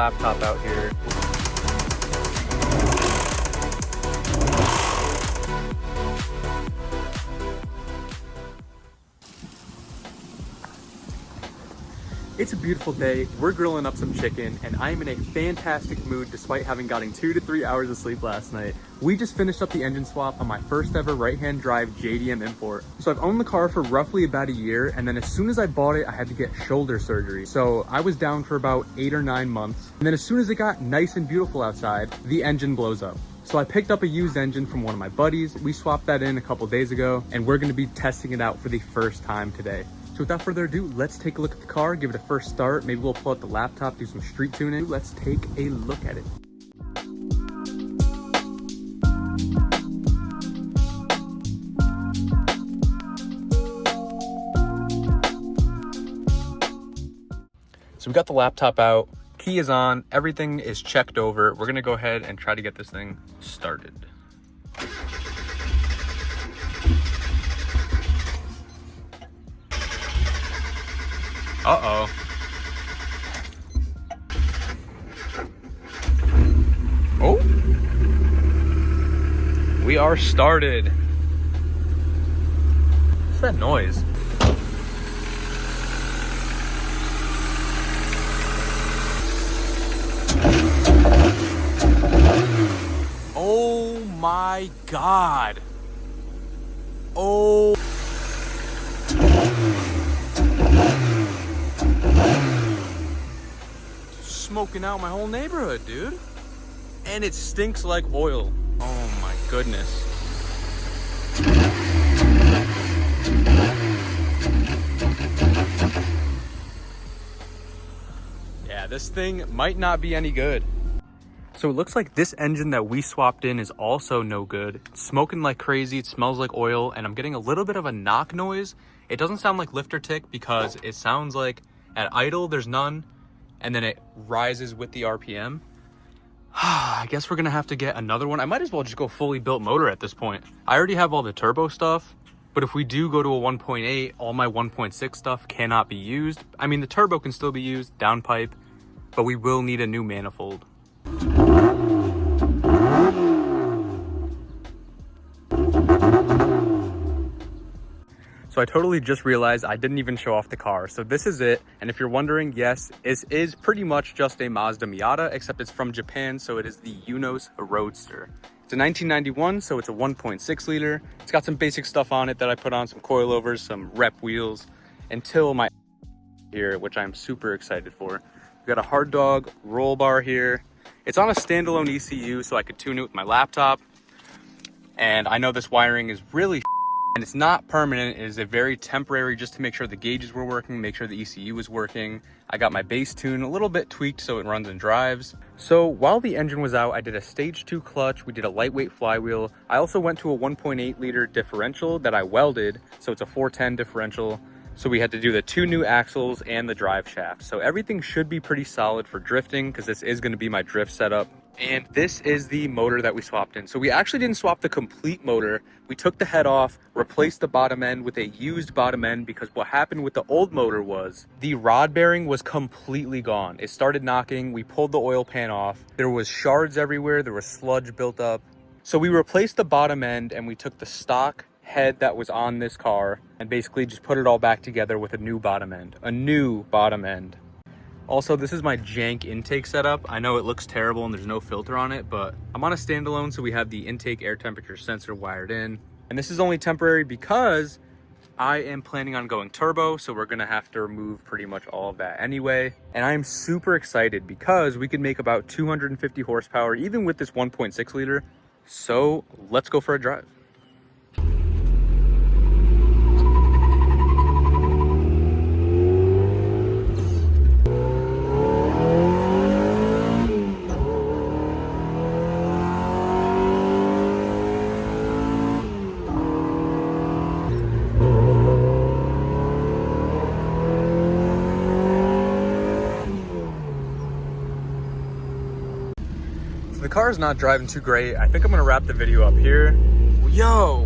laptop out here. It's a beautiful day, we're grilling up some chicken, and I am in a fantastic mood despite having gotten 2 to 3 hours of sleep last night. We just finished up the engine swap on my first ever right-hand drive JDM Import. So I've owned the car for roughly about a year, and then as soon as I bought it, I had to get shoulder surgery. So I was down for about 8 or 9 months, and then as soon as it got nice and beautiful outside, the engine blows up. So I picked up a used engine from one of my buddies, we swapped that in a couple days ago, and we're gonna be testing it out for the first time today. So without further ado, let's take a look at the car, give it a first start. Maybe we'll pull out the laptop, do some street tuning. Let's take a look at it. So we got the laptop out, key is on, everything is checked over. We're gonna go ahead and try to get this thing started. Uh-oh. Oh. We are started. What's that noise? Oh my God. Oh. Smoking out my whole neighborhood, dude. And it stinks like oil. Oh my goodness. Yeah, this thing might not be any good. So it looks like this engine that we swapped in is also no good. It's smoking like crazy, it smells like oil, and I'm getting a little bit of a knock noise. It doesn't sound like lifter tick because it sounds like at idle there's none, and then it rises with the RPM. I guess we're gonna have to get another one. I might as well just go fully built motor at this point. I already have all the turbo stuff, but if we do go to a 1.8, all my 1.6 stuff cannot be used. I mean, the turbo can still be used, downpipe, but we will need a new manifold. So I totally just realized I didn't even show off the car. So this is it. And if you're wondering, yes, this is pretty much just a Mazda Miata, except it's from Japan. So it is the Yunos Roadster. It's a 1991, so it's a 1.6 liter. It's got some basic stuff on it that I put on, some coilovers, some rep wheels, until my here, which I'm super excited for. We got a hard dog roll bar here. It's on a standalone ECU, so I could tune it with my laptop. And I know this wiring is really and it's not permanent. It is a very temporary, just to make sure the gauges were working, make sure the ECU was working. I got my bass tune a little bit tweaked so it runs and drives. So while the engine was out, I did a stage 2 clutch, we did a lightweight flywheel. I also went to a 1.8 liter differential that I welded, so it's a 410 differential. So we had to do the 2 new axles and the drive shaft. So everything should be pretty solid for drifting because this is gonna be my drift setup. And this is the motor that we swapped in. So we actually didn't swap the complete motor. We took the head off, replaced the bottom end with a used bottom end because what happened with the old motor was the rod bearing was completely gone. It started knocking, we pulled the oil pan off. There was shards everywhere, there was sludge built up. So we replaced the bottom end and we took the stock head that was on this car and basically just put it all back together with a new bottom end. Also, this is my jank intake setup. I know it looks terrible and there's no filter on it, but I'm on a standalone, so we have the intake air temperature sensor wired in. And this is only temporary because I am planning on going turbo, so we're gonna have to remove pretty much all of that anyway. And I'm super excited because we can make about 250 horsepower even with this 1.6 liter. So let's go for a drive. The car is not driving too great. I think I'm gonna wrap the video up here. Yo,